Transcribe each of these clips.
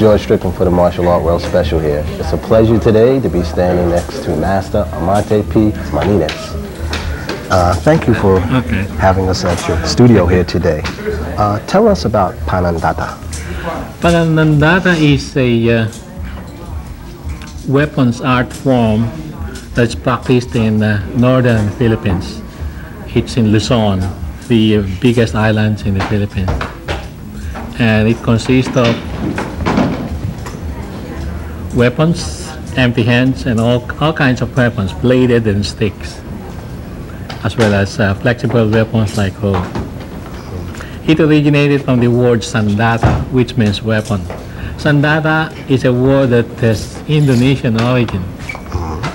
George Strickland for the Martial Art World Special here. It's a pleasure today to be standing next to Master Amante P. Marinas. Thank you for having us at your studio here today. Tell us about Pananandata. Pananandata is a weapons art form that's practiced in northern Philippines. It's in Luzon, the biggest islands in the Philippines. And it consists of weapons, empty hands, and all kinds of weapons, bladed and sticks, as well as flexible weapons like hoe. It originated from the word sandata, which means weapon. Sandata is a word that has Indonesian origin,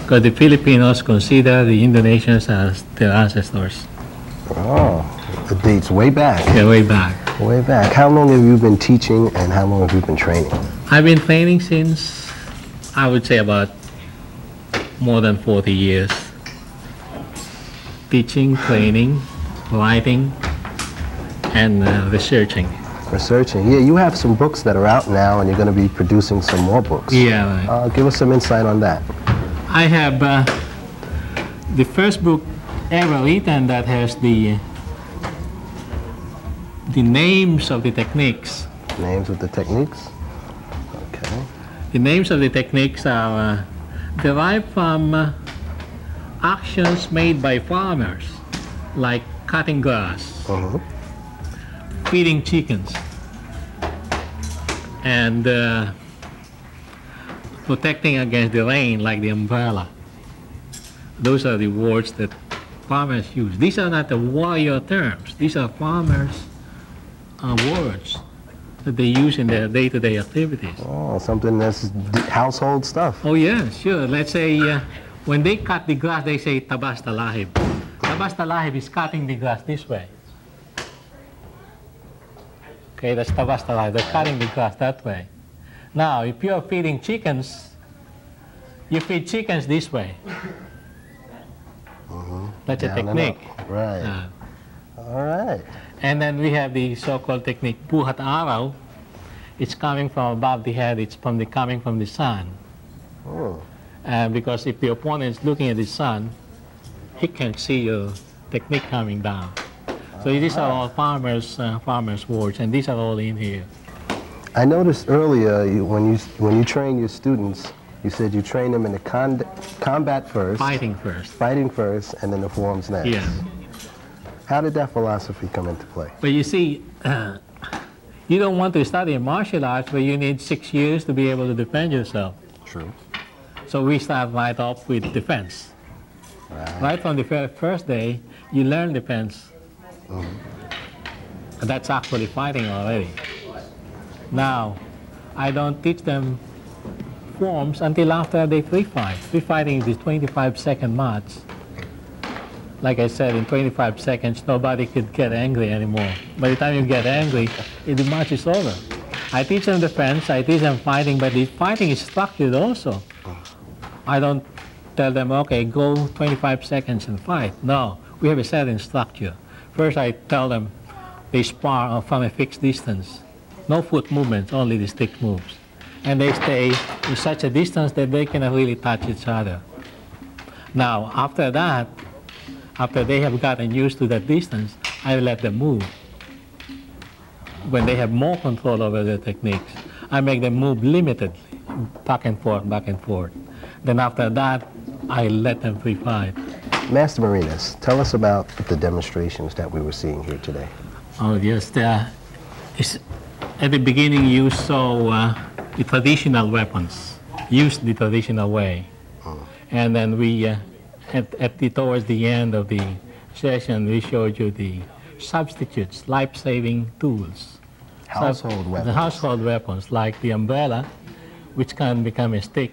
because the Filipinos consider the Indonesians as their ancestors. Oh, it dates way back. Yeah, way back. Way back. How long have you been teaching and how long have you been training? I've been training since, I would say, about more than 40 years. Teaching, training, writing, and researching. Researching. Yeah, you have some books that are out now and you're going to be producing some more books. Yeah. Right. Give us some insight on that. I have the first book ever written that has the names of the techniques. Names of the techniques? Okay. The names of the techniques are derived from actions made by farmers, like cutting grass, feeding chickens, and protecting against the rain, like the umbrella. Those are the words that farmers use. These are not the warrior terms. These are farmers' words that they use in their day-to-day activities. Oh, something that's household stuff. Oh, yeah, sure. Let's say when they cut the grass, they say tabas talahib. Tabas talahib is cutting the grass this way. Okay, that's tabas talahib. They're cutting the grass that way. Now, if you're feeding chickens, you feed chickens this way. That's a technique. Right. All right. And then we have the so-called technique buhat araw. It's coming from above the head. It's coming from the sun. Oh. Because if the opponent is looking at the sun, he can see your technique coming down. So these are all farmers' words, and these are all in here. I noticed earlier when you train your students, you said you train them in the combat first. Fighting first. Fighting first, and then the forms next. Yeah. How did that philosophy come into play? But you see, you don't want to study martial arts where you need 6 years to be able to defend yourself. True. So we start right off with defense. Right from the first day, you learn defense. That's actually fighting already. Now, I don't teach them forms until after they free fight. Free fighting is the 25-second match. Like I said, in 25 seconds, nobody could get angry anymore. By the time you get angry, the match is over. I teach them defense, I teach them fighting, but the fighting is structured also. I don't tell them, okay, go 25 seconds and fight. No, we have a certain structure. First, I tell them they spar from a fixed distance. No foot movements, only the stick moves. And they stay in such a distance that they cannot really touch each other. Now, after that, after they have gotten used to that distance, I let them move. When they have more control over their techniques, I make them move limitedly, back and forth, back and forth. Then after that, I let them free fight. Master Marinas, tell us about the demonstrations that we were seeing here today. Oh, yes. At the beginning, you saw the traditional weapons, used the traditional way. And then we, towards the end of the session, we showed you the substitutes, life-saving tools. Household weapons. The household weapons, like the umbrella, which can become a stick,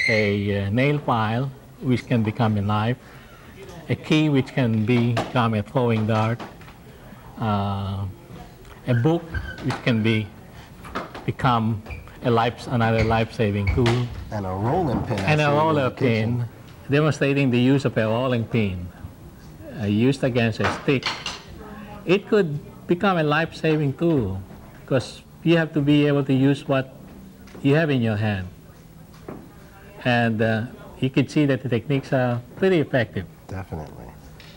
a nail file, which can become a knife, a key, which can become a throwing dart, a book, which can become another life-saving tool. And a rolling pin. And a roller pin, demonstrating the use of a rolling pin used against a stick. It could become a life-saving tool because you have to be able to use what you have in your hand. And you can see that the techniques are pretty effective. Definitely.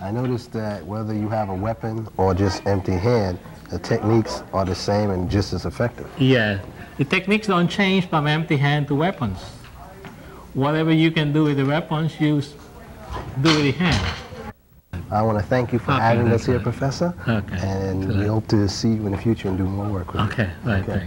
I noticed that whether you have a weapon or just empty hand, the techniques are the same and just as effective. Yeah, the techniques don't change from empty hand to weapons. Whatever you can do with the weapons, you do with the hand. I want to thank you for having us here, right. Professor. Okay. And we hope to see you in the future and do more work with you. Okay, right, thanks.